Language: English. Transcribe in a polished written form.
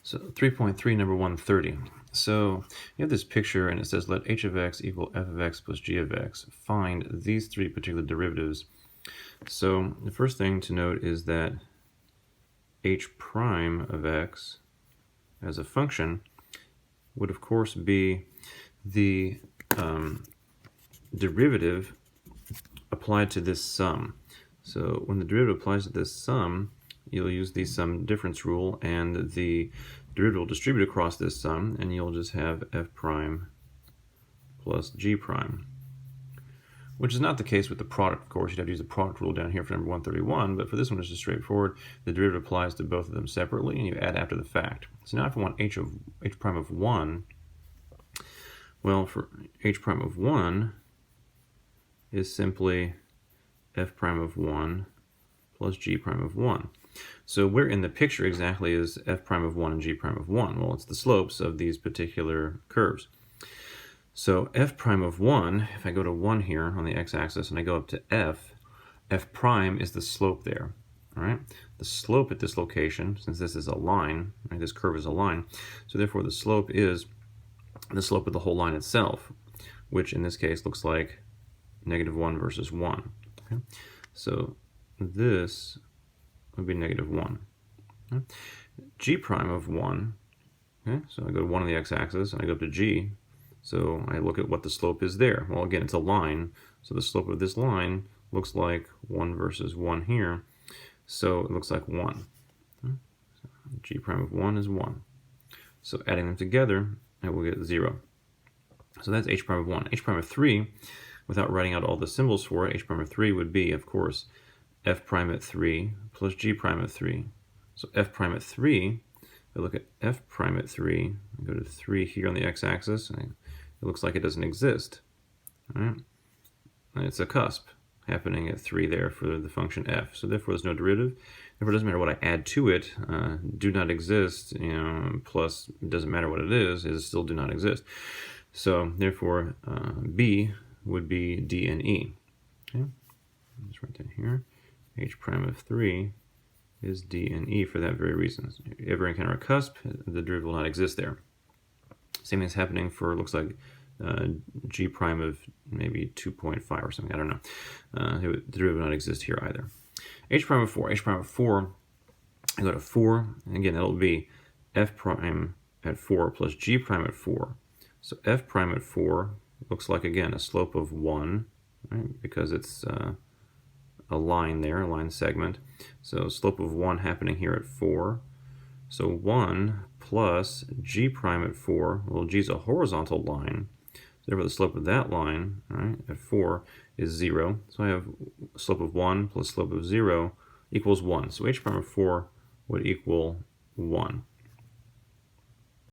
So 3.3, number 130. So you have this picture and it says let h of x equal f of x plus g of x. Find these three particular derivatives. So the first thing to note is that h prime of x as a function would of course be the derivative applied to this sum. So when the derivative applies to this sum, you'll use the sum difference rule and the derivative will distribute across this sum, and you'll just have f prime plus g prime, which is not the case with the product. Of course, you'd have to use the product rule down here for number 131, but for this one it's just straightforward. The derivative applies to both of them separately, and you add after the fact. So now if I want h prime of 1, well, for h prime of 1 is simply f prime of 1 plus g prime of 1. So where in the picture exactly is f prime of 1 and g prime of 1? Well, it's the slopes of these particular curves. So f prime of 1, if I go to 1 here on the x-axis and I go up to f prime is the slope there. All right, the slope at this location, since this is a line, right, this curve is a line, so therefore the slope is the slope of the whole line itself, which in this case looks like -1 versus 1. Okay? So this would be -1. Okay? G prime of 1, okay? So I go to 1 on the x-axis and I go up to g, so I look at what the slope is there. Well, again, it's a line, so the slope of this line looks like 1 versus 1 here, so it looks like 1. Okay? So g prime of 1 is 1. So adding them together, I will get 0. So that's h prime of 1. H prime of 3, without writing out all the symbols for it, h prime of 3 would be, of course, f prime at 3 plus g prime at 3. So f prime at 3, if I look at f prime at 3, I go to 3 here on the x-axis, and it looks like it doesn't exist. All right? And it's a cusp happening at 3 there for the function f. So therefore there's no derivative. Therefore it doesn't matter what I add to it. Do not exist, plus it doesn't matter what it is still do not exist. So therefore b would be d and e. Okay? Let's write that here. H prime of 3 is d and e for that very reason. If you ever encounter a cusp, the derivative will not exist there. Same thing's happening for, looks like, g prime of maybe 2.5 or something. I don't know. The derivative will not exist here either. H prime of 4. H prime of 4, I go to 4, and again, that'll be f prime at 4 plus g prime at 4. So f prime at 4 looks like, again, a slope of 1, right? Because it's a line there, a line segment. So slope of 1 happening here at 4. So 1 plus g prime at 4, well, g is a horizontal line, so therefore the slope of that line, right, at 4 is 0. So I have slope of 1 plus slope of 0 equals 1. So h prime of 4 would equal 1.